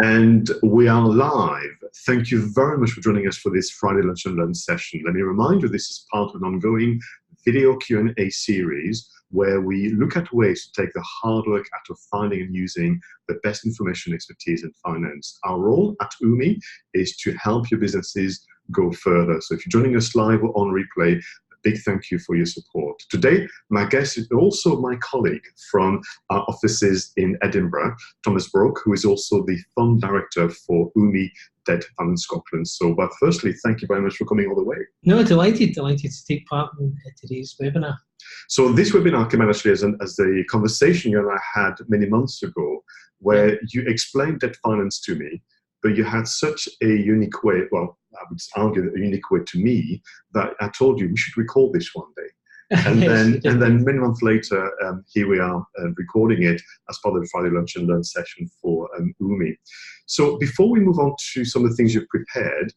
And we are live. Thank you very much for joining us for this Friday Lunch and Learn session. Let me remind you, this is part of an ongoing video Q&A series where we look at ways to take the hard work out of finding and using the best information expertise in finance. Our role at UMI is to help your businesses go further. So if you're joining us live or on replay, big thank you for your support. Today, my guest is also my colleague from our offices in Edinburgh, Thomas Broke, who is also the fund director for UMI Debt Fund in Scotland. So, but firstly, thank you very much for coming all the way. No, delighted to take part in today's webinar. So this webinar came out actually as the conversation you and I had many months ago, where you explained debt finance to me, but you had such a unique way, well, I would argue a unique way to me, that I told you we should record this one day. And Yes, then many months later, here we are recording it as part of the Friday Lunch and Learn session for UMI. So before we move on to some of the things you've prepared,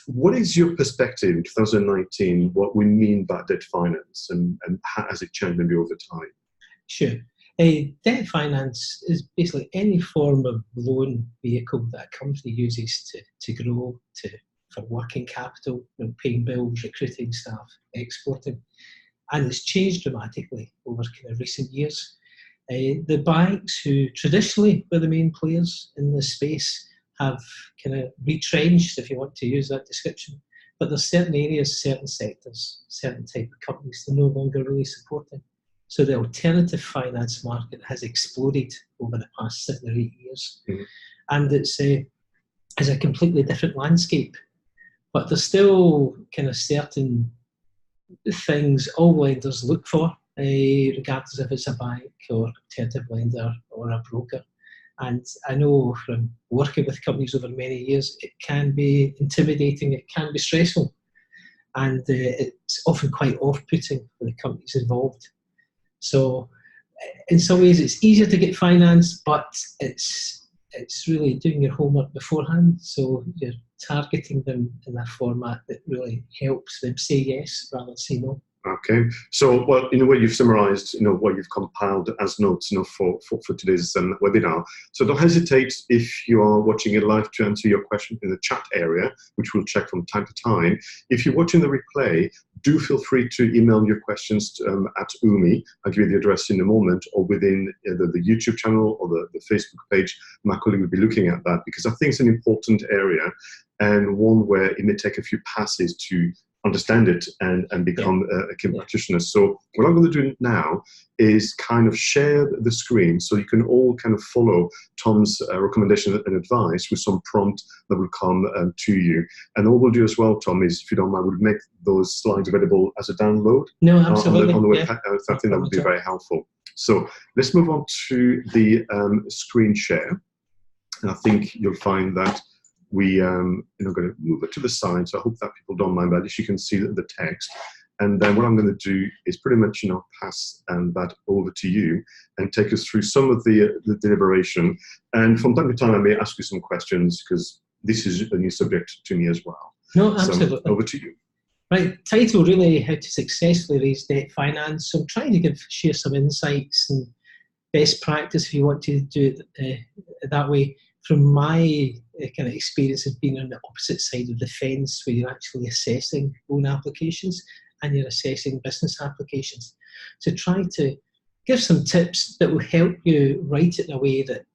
what is your perspective in 2019, what we mean by debt finance and how has it changed maybe over time? Sure. Debt finance is basically any form of loan vehicle that a company uses to grow, for working capital, paying bills, recruiting staff, exporting. And it's changed dramatically over kind of recent years. The banks, who traditionally were the main players in this space, have kind of retrenched, if you want to use that description. But there's certain areas, certain sectors, certain type of companies they're no longer really supporting. So the alternative finance market has exploded over the past 7 or 8 years. Mm-hmm. And it's a completely different landscape. But there's still kind of certain things all lenders look for, regardless if it's a bank or alternative lender or a broker. And I know from working with companies over many years, it can be intimidating, it can be stressful, and it's often quite off-putting for the companies involved. So in some ways it's easier to get finance, but it's really doing your homework beforehand. So you're targeting them in a format that really helps them say yes rather than say no. Okay, so well, in a way, you've summarised, what you've compiled as notes, for today's webinar. So don't hesitate if you are watching it live to answer your question in the chat area, which we'll check from time to time. If you're watching the replay, do feel free to email your questions at UMI. I'll give you the address in a moment, or within the YouTube channel or the Facebook page. My colleague will be looking at that because I think it's an important area and one where it may take a few passes to understand it and become a keen practitioner. So what I'm going to do now is kind of share the screen so you can all kind of follow Tom's recommendation and advice with some prompt that will come to you. And all we'll do as well, Tom, is, if you don't mind, we'll make those slides available as a download. No, absolutely. On the web. I think that would be very helpful. So let's move on to the screen share. And I think you'll find that we going to move it to the side, so I hope that people don't mind, but at least you can see the text. And then what I'm going to do is pretty much pass that over to you and take us through some of the deliberation. And from time to time, I may ask you some questions because this is a new subject to me as well. No, absolutely. So over to you. Right, title really, how to successfully raise debt finance. So I'm trying to share some insights and best practice if you want to do it that way. From my kind of experience of being on the opposite side of the fence, where you're actually assessing loan applications and you're assessing business applications, to try to give some tips that will help you write it in a way that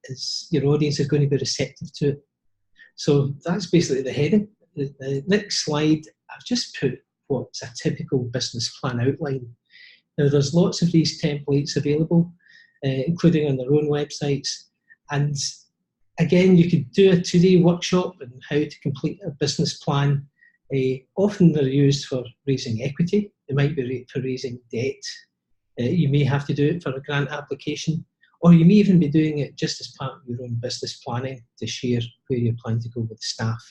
your audience is going to be receptive to it. So that's basically the heading. The next slide, I've just put what's a typical business plan outline. Now, there's lots of these templates available, including on their own websites. And again, you could do a 2-day workshop on how to complete a business plan. Often they're used for raising equity. They might be for raising debt. You may have to do it for a grant application, or you may even be doing it just as part of your own business planning to share where you plan to go with the staff.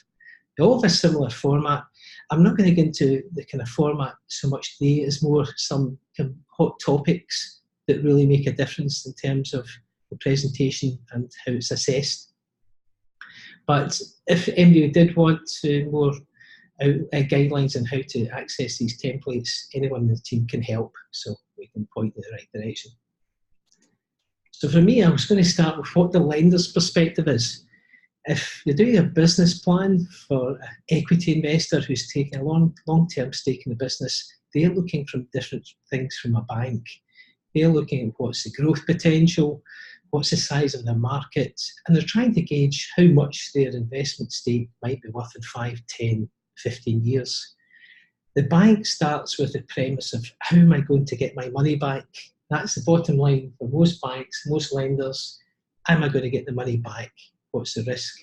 They all have a similar format. I'm not going to get into the kind of format so much today. It's more some kind of hot topics that really make a difference in terms of the presentation and how it's assessed. But if anybody did want more guidelines on how to access these templates, anyone in the team can help, so we can point in the right direction. So for me, I was going to start with what the lender's perspective is. If you're doing a business plan for an equity investor who's taking a long-term stake in the business, they're looking from different things from a bank. They're looking at what's the growth potential, what's the size of the market, and they're trying to gauge how much their investment stake might be worth in 5, 10, 15 years. The bank starts with the premise of how am I going to get my money back? That's the bottom line for most banks, most lenders. Am I going to get the money back? What's the risk?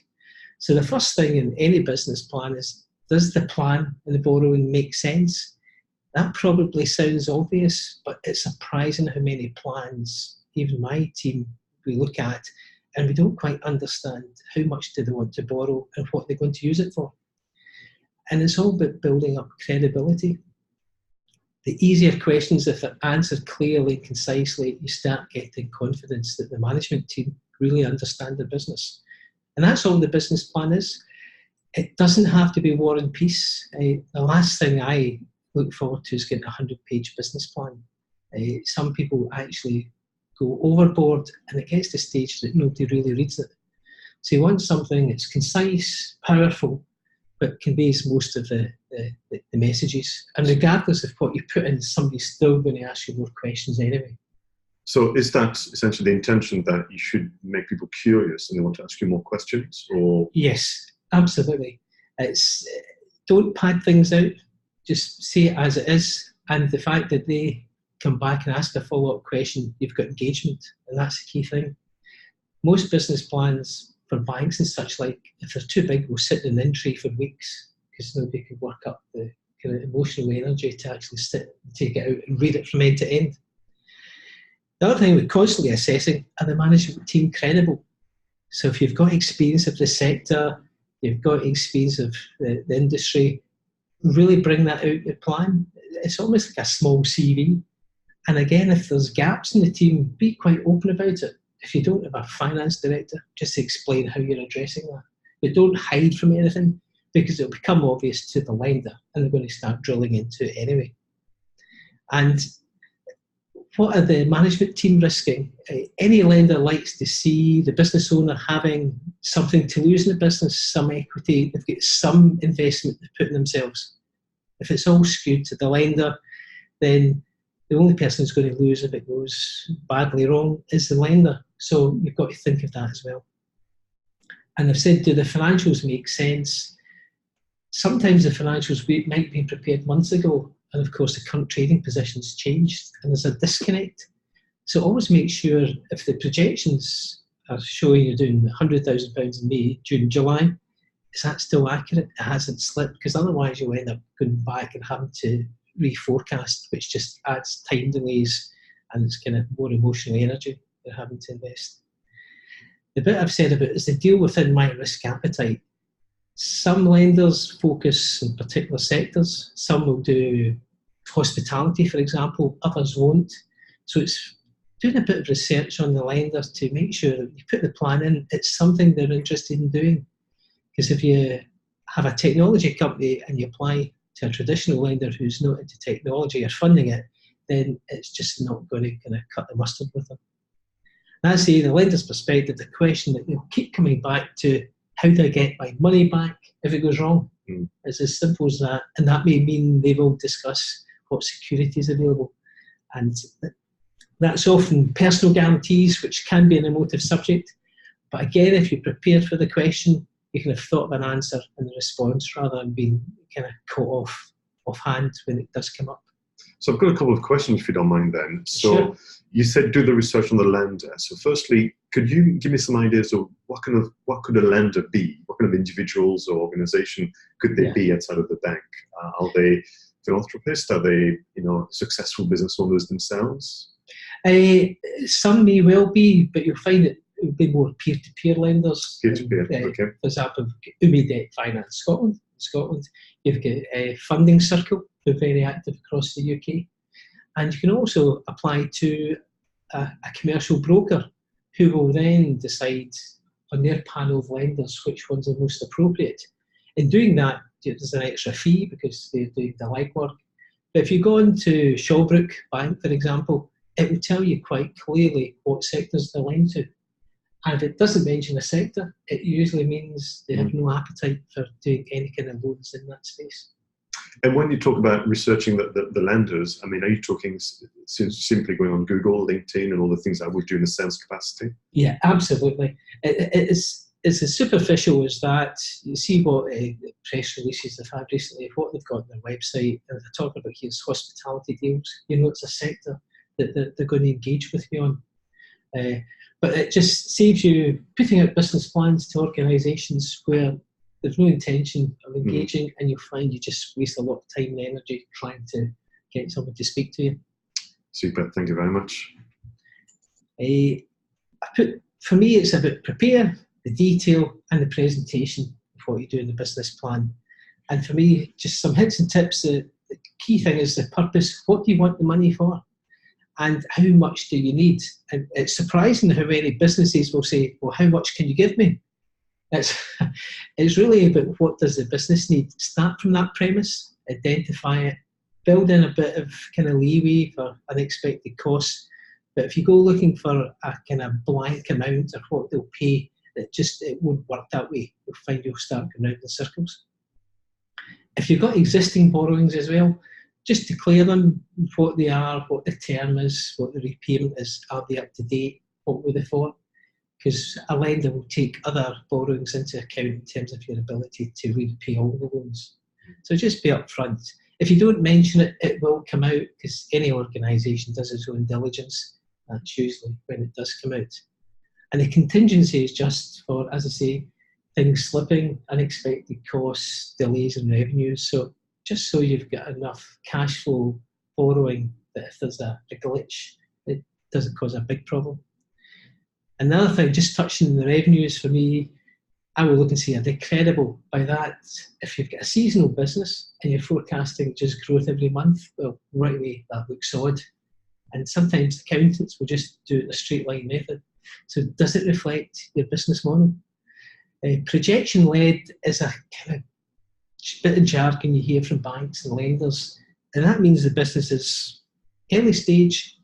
So the first thing in any business plan is, does the plan and the borrowing make sense? That probably sounds obvious, but it's surprising how many plans, even my team, we look at, and we don't quite understand how much do they want to borrow and what they're going to use it for. And it's all about building up credibility. The easier questions, if they're answered clearly and concisely, you start getting confidence that the management team really understand the business. And that's all the business plan is. It doesn't have to be war and peace. The last thing I look forward to is getting a 100-page business plan. Some people actually go overboard, and it gets to the stage that nobody really reads it. So you want something that's concise, powerful, but conveys most of the messages. And regardless of what you put in, somebody's still going to ask you more questions anyway. So is that essentially the intention, that you should make people curious and they want to ask you more questions? Or Yes, absolutely. It's don't pad things out. Just say it as it is. And the fact that they come back and ask a follow-up question, you've got engagement, and that's the key thing. Most business plans for banks and such, like, if they're too big, will sit in an entry for weeks because nobody can work up the kind of emotional energy to actually sit and take it out and read it from end to end. The other thing we're constantly assessing, are the management team credible? So if you've got experience of the sector, you've got experience of the industry, really bring that out the plan. It's almost like a small CV. And again, if there's gaps in the team, be quite open about it. If you don't have a finance director, just explain how you're addressing that. But don't hide from anything, because it'll become obvious to the lender and they're going to start drilling into it anyway. And what are the management team risking? Any lender likes to see the business owner having something to lose in the business, some equity, they've got some investment they've put in themselves. If it's all skewed to the lender, then the only person who's going to lose if it goes badly wrong is the lender. So you've got to think of that as well. And I've said, do the financials make sense? Sometimes the financials might be prepared months ago, and of course the current trading position's changed and there's a disconnect. So always make sure, if the projections are showing you're doing £100,000 in May, June, July, is that still accurate? It hasn't slipped, because otherwise you'll end up going back and having to reforecast, which just adds time delays and it's kind of more emotional energy you're having to invest. The bit I've said about is the deal within my risk appetite. Some lenders focus on particular sectors. Some will do hospitality, for example, others won't. So it's doing a bit of research on the lenders to make sure that you put the plan in, it's something they're interested in doing. Because if you have a technology company and you apply to a traditional lender who's not into technology or funding it, then it's just not going to kind of cut the mustard with them. That's the lender's perspective, the question that they'll keep coming back to: how do I get my money back if it goes wrong? It's as simple as that. And that may mean they will discuss what security is available. And that's often personal guarantees, which can be an emotive subject. But again, if you're prepared for the question, you can have thought of an answer and a response rather than being kind of caught offhand when it does come up. So I've got a couple of questions, if you don't mind then. So Sure. You said do the research on the lender. So firstly, could you give me some ideas of what could a lender be? What kind of individuals or organization could they be outside of the bank? Are they philanthropists? Are they successful business owners themselves? Some may well be, but you'll find it will be more peer-to-peer lenders. Peer-to-peer, okay. For example, UMI Debt Finance Scotland. You've got a funding circle who are very active across the UK. And you can also apply to a commercial broker who will then decide on their panel of lenders which ones are most appropriate. In doing that, there's an extra fee because they're doing the legwork. But if you go into Shawbrook Bank, for example, it will tell you quite clearly what sectors they lend to. And if it doesn't mention a sector, it usually means they have no appetite for doing any kind of loans in that space. And when you talk about researching the lenders, I mean, are you talking simply going on Google, LinkedIn, and all the things I would do in a sales capacity? Yeah, absolutely. It's as superficial as that. You see what press releases they've had recently, what they've got on their website, and they're talking about here's hospitality deals. You know, it's a sector that they're going to engage with you on. But it just saves you putting out business plans to organisations where there's no intention of engaging, and you'll find you just waste a lot of time and energy trying to get someone to speak to you. Super, thank you very much. For me, it's about prepare the detail and the presentation of what you do in the business plan. And for me, just some hints and tips. The key thing is the purpose. What do you want the money for? And how much do you need? And it's surprising how many businesses will say, well, how much can you give me? It's really about what does the business need. Start from that premise, identify it, build in a bit of kind of leeway for unexpected costs. But if you go looking for a kind of blank amount of what they'll pay, it won't work that way. You'll find you'll start going round in circles. If you've got existing borrowings as well, just declare them, what they are, what the term is, what the repayment is, are they up to date, what were they for? Because a lender will take other borrowings into account in terms of your ability to repay all the loans. So just be upfront. If you don't mention it, it will come out, because any organisation does its own diligence. That's usually when it does come out. And the contingency is just for, as I say, things slipping, unexpected costs, delays in revenues. So just so you've got enough cash flow borrowing that if there's a glitch, it doesn't cause a big problem. Another thing, just touching the revenues, for me, I will look and see, are they credible? By that, if you've got a seasonal business and you're forecasting just growth every month, well, right away, that looks odd. And sometimes accountants will just do it the straight line method. So does it reflect your business model? Projection-led is a kind of bit of jargon you hear from banks and lenders, and that means the business is early stage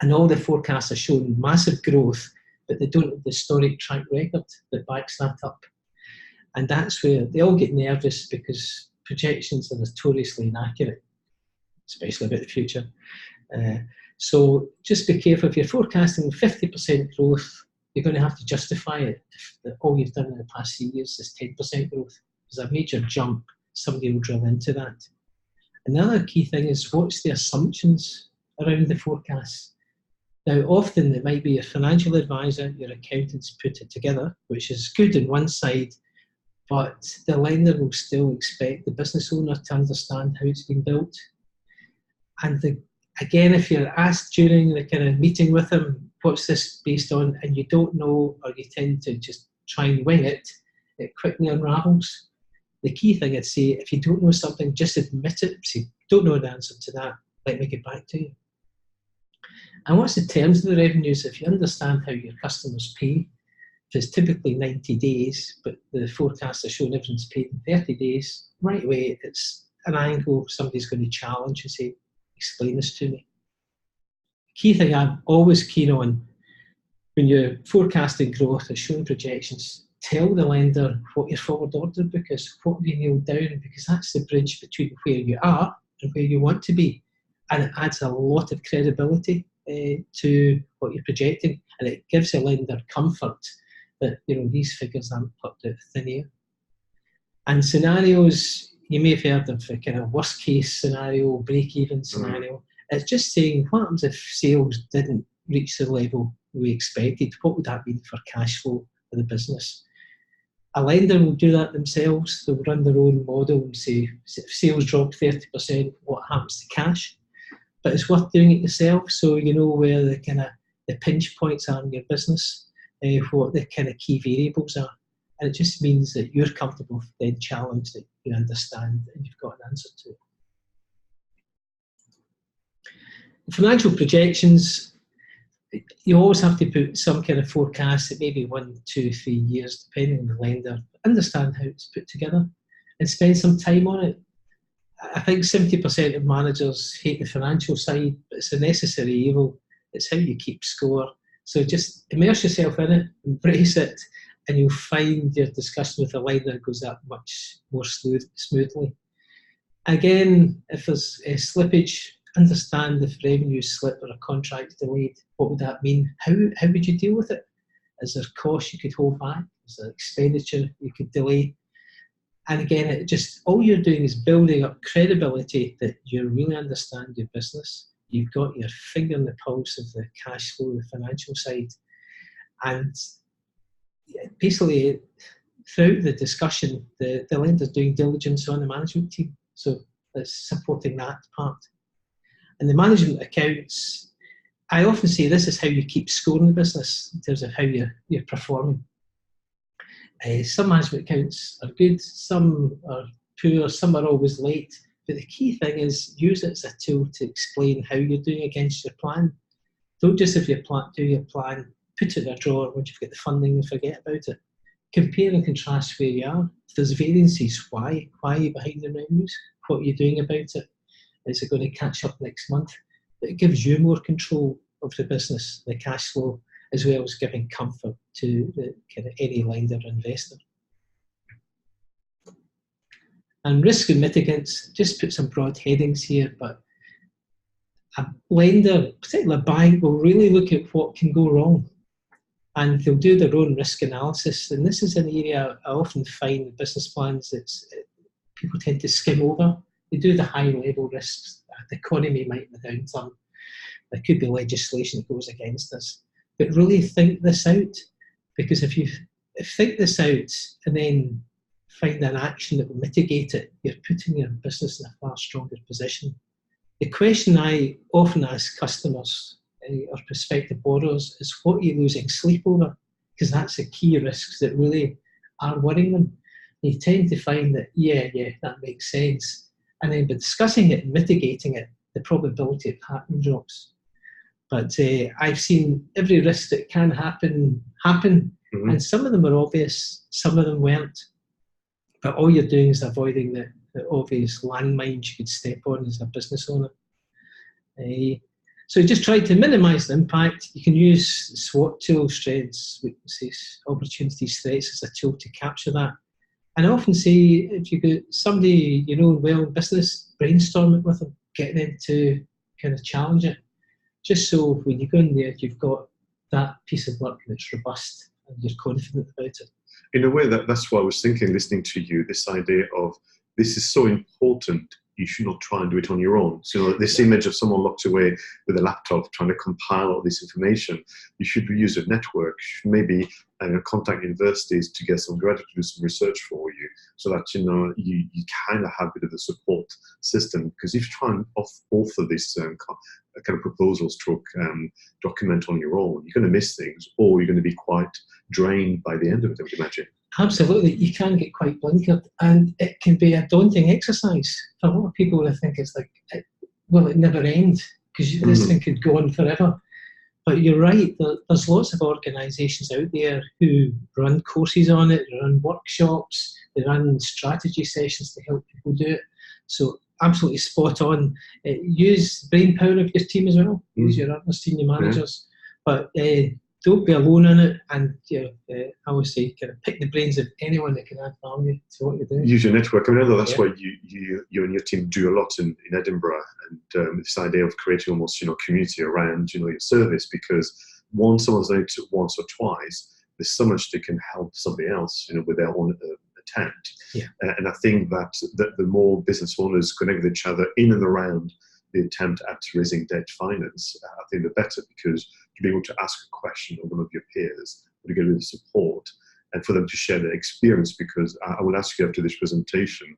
and all the forecasts are showing massive growth, but they don't have the historic track record that backs that up. And that's where they all get nervous, because projections are notoriously inaccurate, especially about the future. So just be careful. If you're forecasting 50% growth, you're going to have to justify it if all you've done in the past 3 years is 10% growth. There's a major jump, somebody will drill into that. Another key thing is, what's the assumptions around the forecast? Now, often it might be a financial advisor, your accountants put it together, which is good on one side, but the lender will still expect the business owner to understand how it's been built. And again, if you're asked during the kind of meeting with them, what's this based on, and you don't know, or you tend to just try and wing it, it quickly unravels. The key thing I'd say, if you don't know something, just admit it. Say, don't know the answer to that, let me get back to you. And what's the terms of the revenues? If you understand how your customers pay, if it's typically 90 days, but the forecasts are showing everyone's paid in 30 days, right away, it's an angle somebody's going to challenge and say, explain this to me. Key thing I'm always keen on when you're forecasting growth or showing projections, tell the lender what your forward order book is, what have you nailed down, because that's the bridge between where you are and where you want to be. And it adds a lot of credibility to what you're projecting, and it gives a lender comfort that, you know, these figures aren't plucked out of thin air. And scenarios, you may have heard of a kind of worst case scenario, break-even scenario. It's just saying, what happens if sales didn't reach the level we expected? What would that mean for cash flow for the business? A lender will do that themselves. They'll run their own model and say, if sales drop 30%, what happens to cash? But it's worth doing it yourself, so you know where the kind of the pinch points are in your business, what the kind of key variables are. And it just means that you're comfortable with the challenge that you understand and you've got an answer to. Financial projections, you always have to put some kind of forecast at maybe 1, 2, 3 years, depending on the lender. Understand how it's put together and spend some time on it. I think 70% of managers hate the financial side, but it's a necessary evil. It's how you keep score. So just immerse yourself in it, embrace it, and you'll find your discussion with the lender goes that much more smoothly. Again, if there's a slippage, understand if revenue slip or a contract delayed, what would that mean? How would you deal with it? Is there cost you could hold back? Is there expenditure you could delay? And again, it just all you're doing is building up credibility that you really understand your business. You've got your finger on the pulse of the cash flow, the financial side. And basically, throughout the discussion, the lender's doing diligence on the management team. So that's supporting that part. And the management accounts, I often say this is how you keep scoring the business in terms of how you're performing. Some management accounts are good, some are poor, some are always late. But the key thing is use it as a tool to explain how you're doing against your plan. Don't just if you do your plan, put it in a drawer once you've got the funding and forget about it. Compare and contrast where you are. If there's variances, why? Why are you behind the revenues? What are you doing about it? Is it going to catch up next month? But it gives you more control of the business, the cash flow, as well as giving comfort to the kind of any lender or investor. And risk and mitigants, just put some broad headings here, but a lender, particularly a bank, will really look at what can go wrong. And they'll do their own risk analysis. And this is an area I often find in business plans that people tend to skim over. They do the high-level risks. The economy might be downturn. There could be legislation that goes against us. But really think this out. Because if you think this out and then find an action that will mitigate it, you're putting your business in a far stronger position. The question I often ask customers or prospective borrowers is, what are you losing sleep over? Because that's the key risks that really are worrying them. And you tend to find that, yeah, that makes sense. And then by discussing it and mitigating it, the probability of happening drops. But I've seen every risk that can happen, mm-hmm. And some of them are obvious, some of them weren't. But all you're doing is avoiding the obvious landmines you could step on as a business owner. So just try to minimise the impact. You can use SWOT tools, strengths, weaknesses, opportunities, threats as a tool to capture that. And I often say, if you got somebody you know well in business, brainstorm it with them, get them to kind of challenge it. Just so when you go in there, you've got that piece of work that's robust and you're confident about it. In a way, that's what I was thinking, listening to you, this idea of this is so important, you should not try and do it on your own. So this image of someone locked away with a laptop trying to compile all this information, you should use a network, you should maybe contact universities to get some graduates to do some research for you, so that you kind of have a bit of a support system. Because if you try and author this kind of proposal stroke document on your own, you're going to miss things, or you're going to be quite drained by the end of it, I would imagine. Absolutely, you can get quite blinkered, and it can be a daunting exercise. For a lot of people, I think it's like, will it never end? Because this thing could go on forever. But you're right, there's lots of organisations out there who run courses on it, they run workshops, they run strategy sessions to help people do it. So absolutely spot on. Use the brain power of your team as well, use your other senior managers. But don't be alone in it, and I always say, kind of pick the brains of anyone that can add value to what you're doing. Use your network. I mean, I know that's what you and your team do a lot in Edinburgh, and this idea of creating almost community around your service, because once someone's done it once or twice, there's so much they can help somebody else with their own attempt. And I think that the more business owners connect with each other in and around the attempt at raising debt finance, I think the better, because to be able to ask a question of one of your peers, to get the support, and for them to share their experience. Because I will ask you after this presentation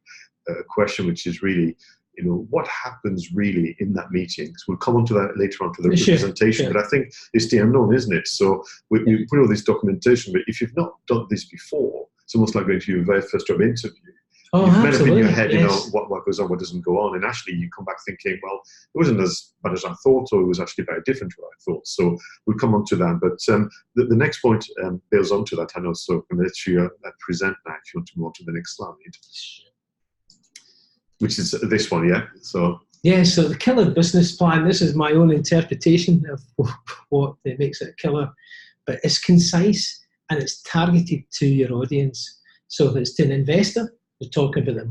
a question which is really, what happens really in that meeting? So we'll come on to that later on to the presentation, but I think it's the unknown, isn't it? So we put all this documentation, but if you've not done this before, it's almost like going to your very first job interview. You've made up in your head, what goes on, what doesn't go on, and actually you come back thinking, well, it wasn't as bad as I thought, or it was actually very different to what I thought. So we'll come on to that. But the next point builds on to that, I know. So I'm going to let you present now if you want to move on to the next slide. which is this one, yeah? So yeah, so the killer business plan, this is my own interpretation of what makes it a killer, but it's concise and it's targeted to your audience. So if it's to an investor, we're talking about the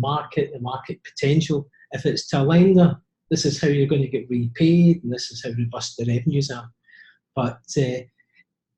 market potential. If it's to a lender, this is how you're going to get repaid, and this is how robust the revenues are. But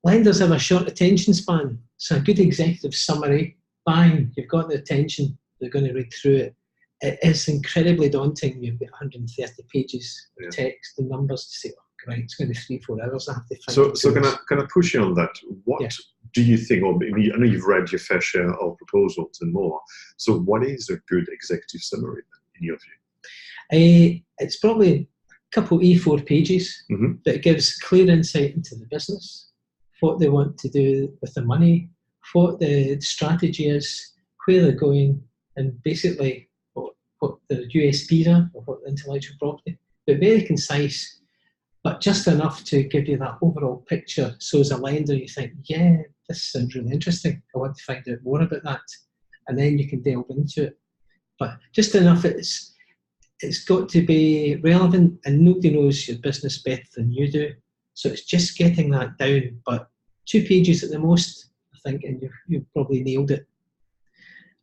lenders have a short attention span, so a good executive summary, bang, you've got the attention, they're going to read through it. It is incredibly daunting. You've got 130 pages of text and numbers to say, oh, right, it's going to be 3-4 hours. I have to find So can I push you on that? What do you think, or I know you've read your fair share of proposals and more, so what is a good executive summary in your view? It's probably a couple A4 pages that gives clear insight into the business, what they want to do with the money, what the strategy is, where they're going, and basically what the USPs are, or what the intellectual property. But very concise, but just enough to give you that overall picture. So as a lender, you think, yeah, this sounds really interesting. I want to find out more about that. And then you can delve into it. But just enough, it's got to be relevant, and nobody knows your business better than you do. So it's just getting that down. But 2 pages at the most, I think, and you've probably nailed it.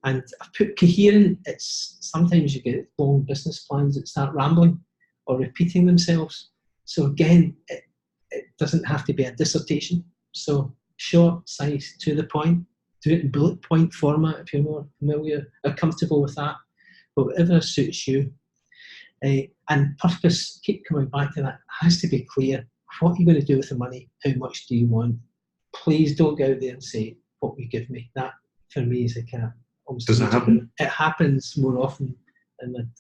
And I've put coherent. It's sometimes you get long business plans that start rambling or repeating themselves. So again, it doesn't have to be a dissertation. So short, concise, to the point. Do it in bullet point format if you're more familiar or comfortable with that. But whatever suits you. And purpose, keep coming back to that. It has to be clear. What are you going to do with the money? How much do you want? Please don't go out there and say, what will you give me? That, for me, is a kind of... Does it happen? It happens more often than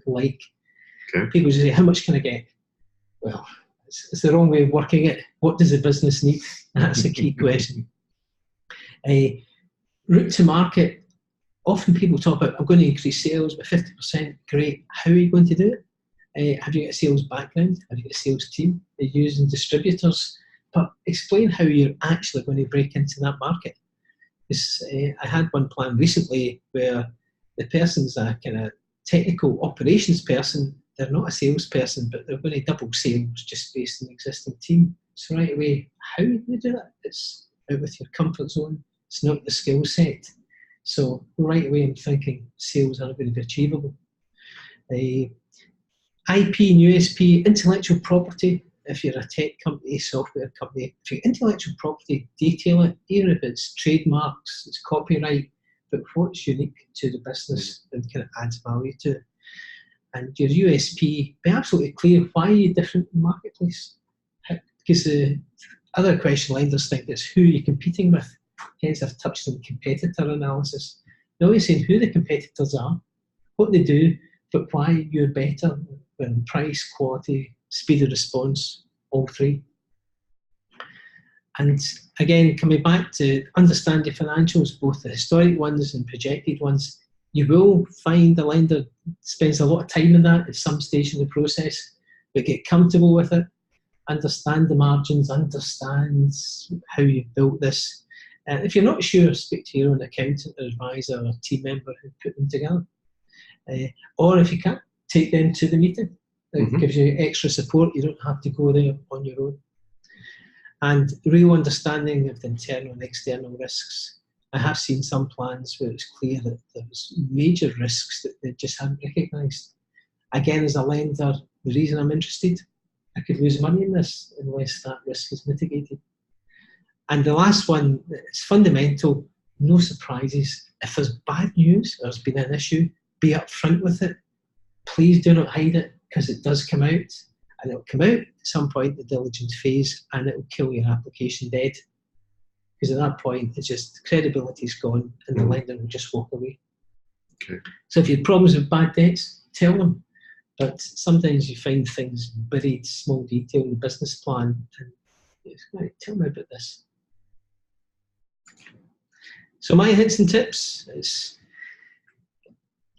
like. Okay. People say, how much can I get? Well, it's the wrong way of working it. What does the business need? That's a key question. Route to market. Often people talk about, I'm going to increase sales by 50%. Great. How are you going to do it? Have you got a sales background? Have you got a sales team? Are you using distributors? But explain how you're actually going to break into that market. I had one plan recently where the person's a kind of technical operations person. They're not a salesperson, but they're going to double sales just based on the existing team. So right away, how are you going to do that? It's out with your comfort zone. It's not the skill set. So right away, I'm thinking sales aren't going to be achievable. IP and USP, intellectual property. If you're a tech company, software company, if you're intellectual property, detail it, even if it's trademarks, it's copyright, but what's unique to the business and kind of adds value to it. And your USP, be absolutely clear, why are you different in the marketplace? Because the other question lenders think is who you're competing with. Hence I've touched on competitor analysis. Now you're saying who the competitors are, what they do, but why you're better in price, quality, speed of response, all 3. And again, coming back to understand the financials, both the historic ones and projected ones, you will find the lender spends a lot of time in that at some stage in the process, but get comfortable with it, understand the margins, understand how you've built this. If you're not sure, speak to your own accountant or advisor or team member who put them together. Or if you can't, take them to the meeting. It gives you extra support. You don't have to go there on your own. And real understanding of the internal and external risks. I have seen some plans where it's clear that there was major risks that they just hadn't recognised. Again, as a lender, the reason I'm interested, I could lose money in this unless that risk is mitigated. And the last one, it's fundamental, no surprises. If there's bad news or there's been an issue, be upfront with it. Please do not hide it, because it does come out, and it'll come out at some point in the diligence phase, and it'll kill your application dead. Because at that point, it's just credibility's gone, and the lender will just walk away. Okay. So if you have problems with bad debts, tell them. But sometimes you find things buried, small detail in the business plan, and it's right, tell me about this. So my hints and tips is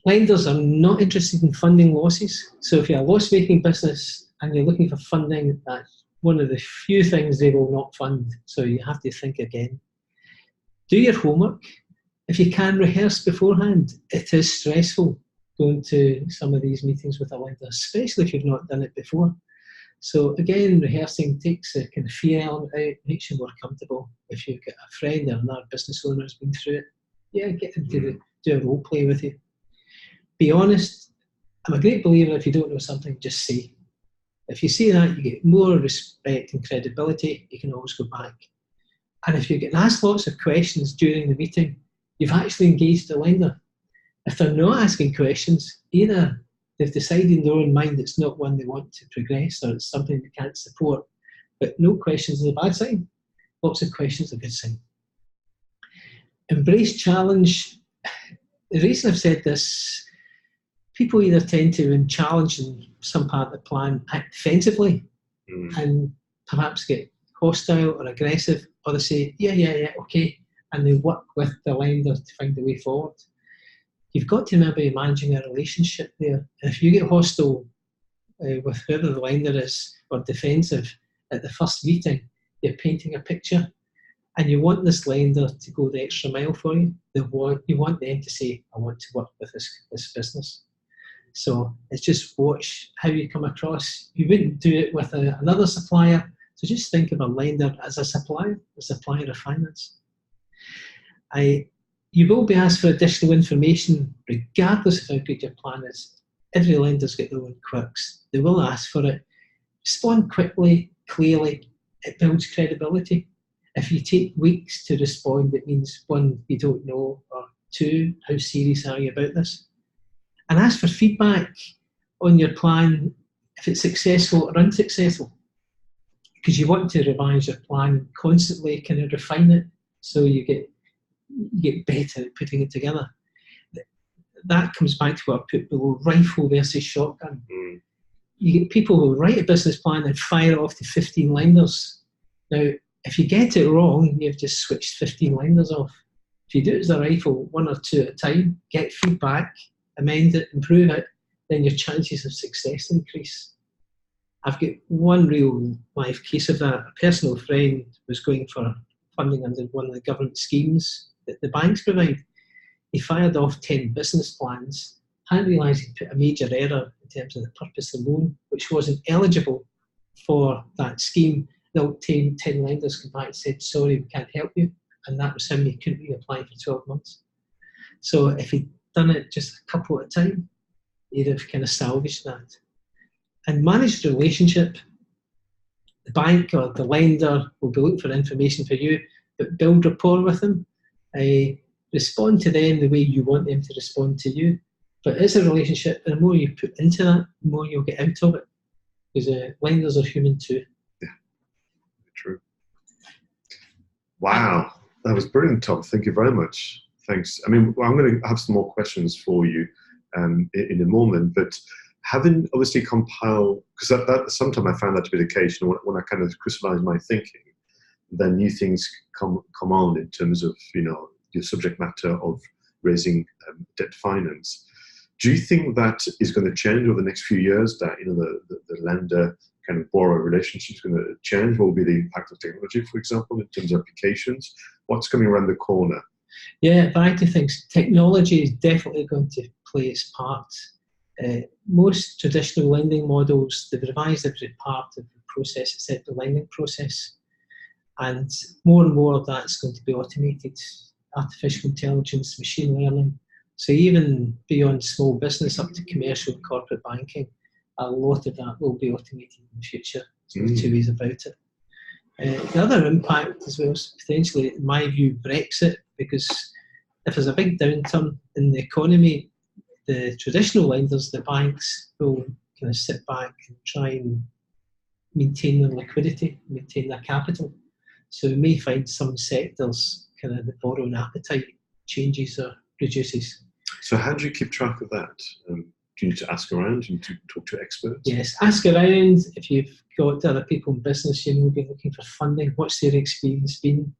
lenders are not interested in funding losses. So if you're a loss-making business and you're looking for funding, that's one of the few things they will not fund. So you have to think again. Do your homework. If you can, rehearse beforehand. It is stressful. going to some of these meetings with a lender, especially if you've not done it before. So again, rehearsing takes the kind of fear element out, makes you more comfortable. If you've got a friend or another business owner who's been through it, yeah, get them to do a role play with you. Be honest. I'm a great believer, if you don't know something, just say. If you say that, you get more respect and credibility. You can always go back. And if you're getting asked lots of questions during the meeting, you've actually engaged the lender. If they're not asking questions, either they've decided in their own mind it's not one they want to progress, or it's something they can't support. But no questions is a bad sign. Lots of questions are a good sign. Embrace challenge. The reason I've said this, people either tend to, when challenged in some part of the plan, act defensively and perhaps get hostile or aggressive, or they say, yeah, okay, and they work with the lender to find a way forward. You've got to remember you're managing a relationship there. And if you get hostile with whoever the lender is, or defensive at the first meeting, you're painting a picture, and you want this lender to go the extra mile for you. You want them to say, I want to work with this business. So it's just watch how you come across. You wouldn't do it with another supplier, so just think of a lender as a supplier of finance. You will be asked for additional information regardless of how good your plan is. Every lender's got their own quirks. They will ask for it. Respond quickly, clearly. It builds credibility. If you take weeks to respond, it means, one, you don't know, or two, how serious are you about this? And ask for feedback on your plan, if it's successful or unsuccessful, because you want to revise your plan constantly, kind of refine it, so you get better at putting it together. That comes back to what I put below, rifle versus shotgun. You get people who write a business plan and fire it off to 15 lenders. Now, if you get it wrong, you've just switched 15 lenders off. If you do it as a rifle, one or two at a time, get feedback, amend it, improve it, then your chances of success increase. I've got one real life case of that. A personal friend was going for funding under one of the government schemes that the banks provide. He fired off 10 business plans, hadn't realised he'd put a major error in terms of the purpose of the loan, which wasn't eligible for that scheme. The 10 lenders came back and said, sorry, we can't help you. And that was him, he couldn't reapply for 12 months. So if he'd done it just a couple at a time, he'd have kind of salvaged that. And manage the relationship. The bank or the lender will be looking for information for you, but build rapport with them. Respond to them the way you want them to respond to you. But it's a relationship, and the more you put into that, the more you'll get out of it. Because lenders are human too. Yeah, true. Wow, that was brilliant, Tom. Thank you very much. Thanks. I mean, I'm going to have some more questions for you in a moment, but having obviously compiled, because that sometimes I found that to be the case, when I kind of crystallize my thinking, then new things come on in terms of, your subject matter of raising debt finance. Do you think that is going to change over the next few years, that the lender kind of borrower relationship is going to change? What will be the impact of technology, for example, in terms of applications? What's coming around the corner? Yeah, a variety of things. Technology is definitely going to play its part. Most traditional lending models, they've revised every part of the process except the lending process. And more of that's going to be automated. Artificial intelligence, machine learning. So even beyond small business up to commercial and corporate banking, a lot of that will be automated in the future. There's no two ways about it. The other impact as well is potentially, in my view, Brexit, because if there's a big downturn in the economy, the traditional lenders, the banks, will kind of sit back and try and maintain their liquidity, maintain their capital. So we may find some sectors, kind of the borrowing appetite changes or reduces. So how do you keep track of that? Do you need to ask around? Do you need to talk to experts? Yes, ask around. If you've got other people in business, you will be looking for funding. What's their experience been?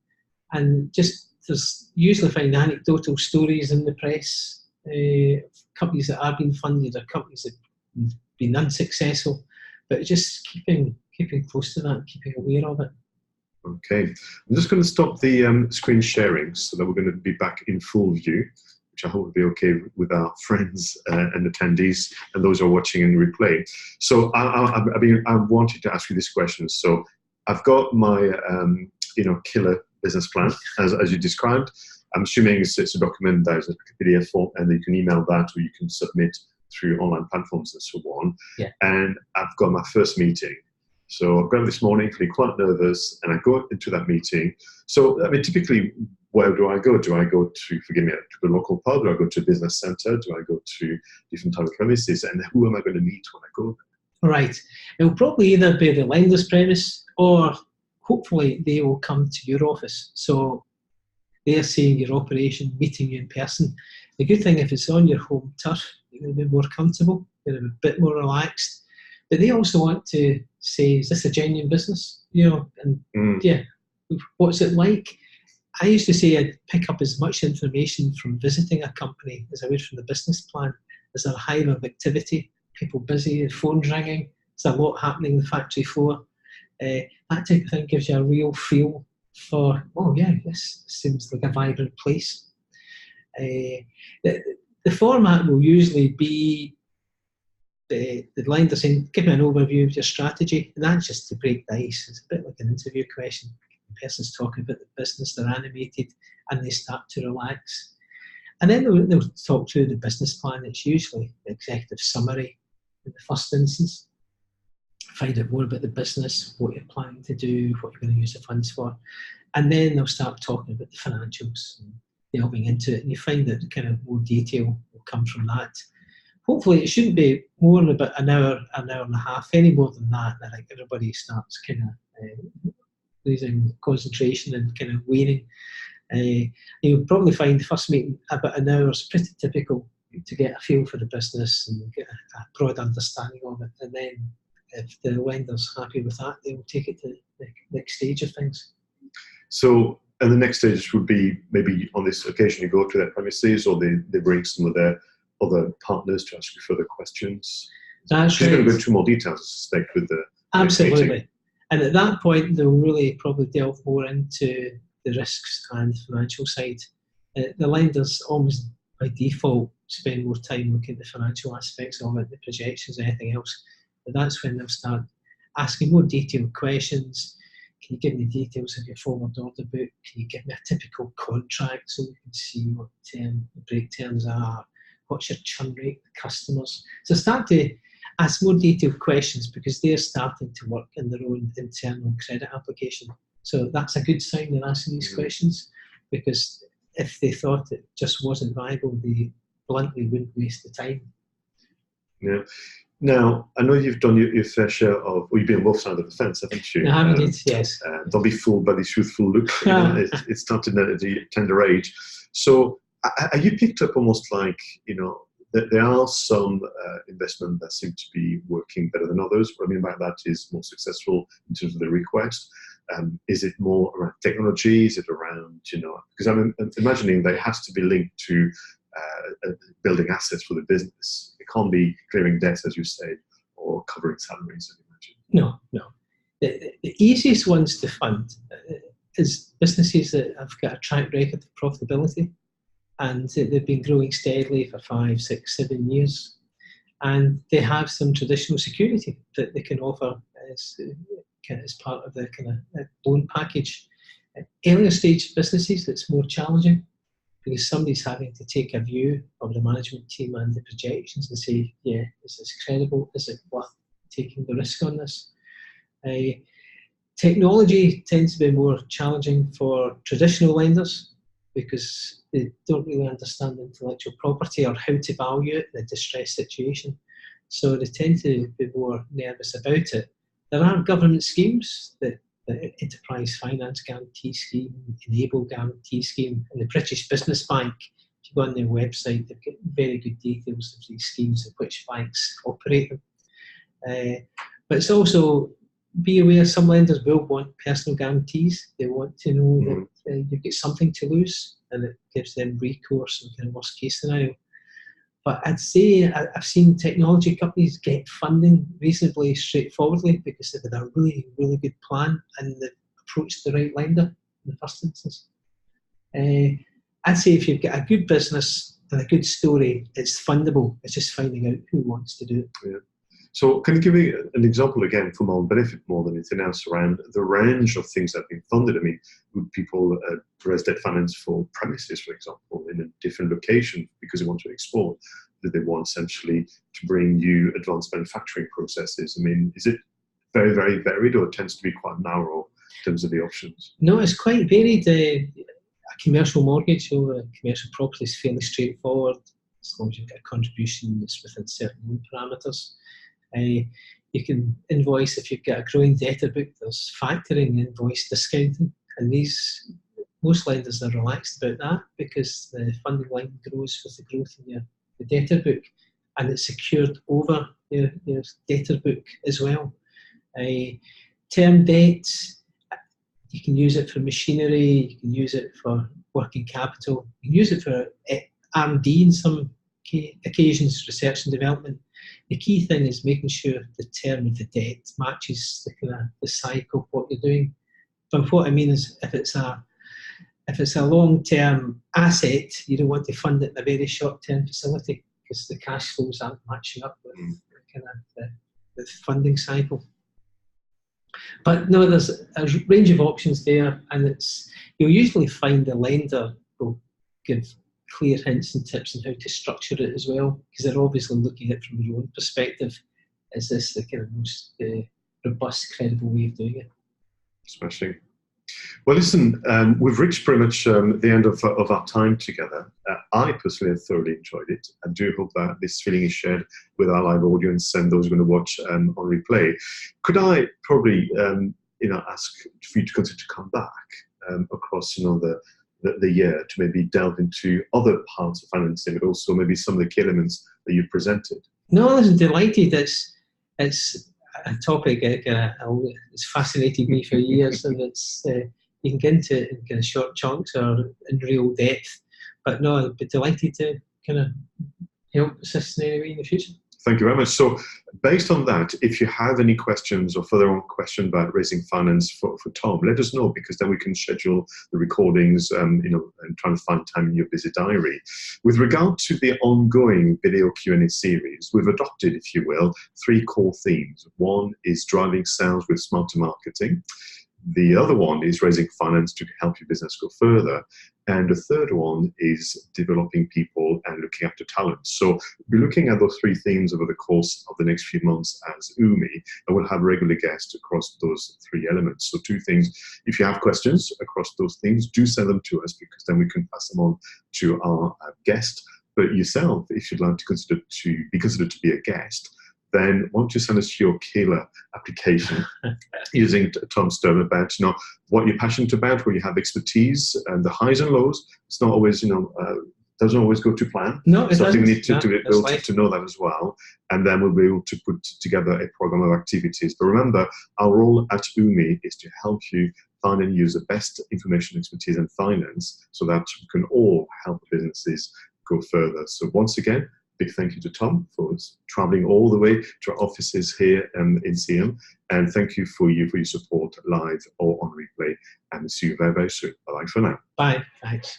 And there's usually find anecdotal stories in the press, companies that have been funded or companies that have been unsuccessful, but just keeping close to that, keeping aware of it. Okay, I'm just going to stop the screen sharing so that we're going to be back in full view, which which I hope will be okay with our friends and attendees and those who are watching in replay. So I wanted to ask you this question. So I've got my killer business plan as you described. I'm assuming it's a document that is a PDF form, and you can email that, or you can submit through online platforms and so on. Yeah. And I've got my first meeting. So I've got this morning, feeling quite nervous, and I go into that meeting. So, I mean, typically, where do I go? Do I go to, forgive me, to the local pub? Do I go to a business center? Do I go to different type of premises? And who am I going to meet when I go there? Right. It will probably either be the lender's premise, or hopefully they will come to your office. So they're seeing your operation, meeting you in person. The good thing, if it's on your home turf, you're going to be more comfortable, you're going to be a bit more relaxed. But they also want to say, is this a genuine business? Yeah, what's it like? I used to say I'd pick up as much information from visiting a company as I would from the business plan. There's a hive of activity, people busy, phones ringing, there's a lot happening on the factory floor. That type of thing gives you a real feel for, oh yeah, this seems like a vibrant place. The format will usually be the lender saying, give me an overview of your strategy, and that's just to break the ice. It's a bit like an interview question. The person's talking about the business, they're animated, and they start to relax. And then they'll talk through the business plan. It's usually the executive summary in the first instance. Find out more about the business, what you're planning to do, what you're going to use the funds for. And then they'll start talking about the financials and delving into it. And you find that kind of more detail will come from that. Hopefully it shouldn't be more than about an hour and a half. Any more than that, I think everybody starts kind of losing concentration and kind of waning. You'll probably find the first meeting about an hour is pretty typical to get a feel for the business and get a broad understanding of it. And then if the lender's happy with that, they will take it to the next stage of things. So, and the next stage would be maybe on this occasion you go to their premises, or they bring some of their other partners to ask you further questions. That's She's right. going to go into more details, I suspect, with the Absolutely. meeting. And at that point, they'll really probably delve more into the risks and the financial side. The lenders almost by default spend more time looking at the financial aspects of it, the projections, anything else. But that's when they'll start asking more detailed questions. Can you give me details of your forward order book? Can you give me a typical contract so we can see what the break terms are? What's your churn rate with customers? So start to ask more detailed questions, because they're starting to work in their own internal credit application. So that's a good sign they're asking these questions, because if they thought it just wasn't viable, they bluntly wouldn't waste the time. Yeah. Now, I know you've done your fair share of, well, you've been on both sides of the fence, haven't you? I have indeed, yes. Don't be fooled by this youthful look. It started at a tender age. So, are you picked up almost like, there are some investment that seem to be working better than others. What I mean by that is more successful in terms of the request. Is it more around technology? Is it around, because I'm imagining that it has to be linked to building assets for the business. It can't be clearing debts, as you said, or covering salaries, I imagine. No. The easiest ones to fund is businesses that have got a track record of profitability, and they've been growing steadily for 5, 6, 7 years, and they have some traditional security that they can offer as part of the kind of loan package. Earlier stage businesses, that's more challenging, because somebody's having to take a view of the management team and the projections and say, yeah, is this credible? Is it worth taking the risk on this? Technology tends to be more challenging for traditional lenders, because they don't really understand intellectual property or how to value it in a distressed situation. So they tend to be more nervous about it. There are government schemes, the Enterprise Finance Guarantee Scheme, Enable Guarantee Scheme, and the British Business Bank. If you go on their website, they've got very good details of these schemes and which banks operate them. But it's also, be aware, some lenders will want personal guarantees. They want to know that you've got something to lose, and it gives them recourse in kind of worst case scenario. But I'd say I've seen technology companies get funding reasonably straightforwardly, because they've had a really, really good plan and they've approached the right lender in the first instance. I'd say if you've got a good business a good story, it's fundable. It's just finding out who wants to do it. Yeah. So can you give me an example again for my own benefit more than anything else around the range of things that have been funded? I mean, would people raise debt finance for premises, for example, in a different location because they want to export? Do they want essentially to bring you advanced manufacturing processes? I mean, is it very, very varied, or it tends to be quite narrow in terms of the options? No, it's quite varied. A commercial mortgage or a commercial property is fairly straightforward as long as you've got a contribution that's within certain loan parameters. You can invoice if you've got a growing debtor book. There's factoring, invoice discounting, and most lenders are relaxed about that because the funding line grows with the growth in the debtor book, and it's secured over your debtor book as well. Term debt, you can use it for machinery, you can use it for working capital, you can use it for R&D in some occasions, research and development. The key thing is making sure the term of the debt matches the cycle of what you're doing. But what I mean is, if it's a long-term asset, you don't want to fund it in a very short-term facility because the cash flows aren't matching up with the funding cycle. But no, there's a range of options there, and you'll usually find the lender will give clear hints and tips on how to structure it as well, because they're obviously looking at it from their own perspective. Is this the kind of most robust, credible way of doing it? Smashing. Well, listen, we've reached pretty much the end of our time together. I personally have thoroughly enjoyed it. I do hope that this feeling is shared with our live audience and those who are going to watch on replay. Could I probably, ask for you to consider to come back across, the year to maybe delve into other parts of financing, but also maybe some of the key elements that you've presented? No, I was delighted. It's a topic it's fascinated me for years, and it's you can get into it in kind of short chunks or in real depth. But no, I'd be delighted to kind of help assist in any way in the future. Thank you very much. So based on that, if you have any questions or further on question about raising finance for Tom, let us know, because then we can schedule the recordings, and trying to find time in your busy diary. With regard to the ongoing video Q&A series, we've adopted, if you will, 3 core themes. One is driving sales with smarter marketing. The other one is raising finance to help your business go further. And the third one is developing people and looking after talent. So we're looking at those 3 themes over the course of the next few months as UMI, and we'll have regular guests across those 3 elements. So 2 things: if you have questions across those themes, do send them to us, because then we can pass them on to our guest. But yourself, if you'd like to be considered to be a guest, then why don't you send us your killer application using Tom's term about what you're passionate about, where you have expertise, and the highs and lows. It's not always doesn't always go to plan. No, it so I think we need to doesn't. know that as well, and then we'll be able to put together a program of activities. But remember, our role at UMI is to help you find and use the best information, expertise, and finance, so that we can all help businesses go further. So once again, big thank you to Tom for traveling all the way to our offices here in Seaham, and thank you for your support live or on replay, and see you very, very soon. Bye for now. Bye. Thanks.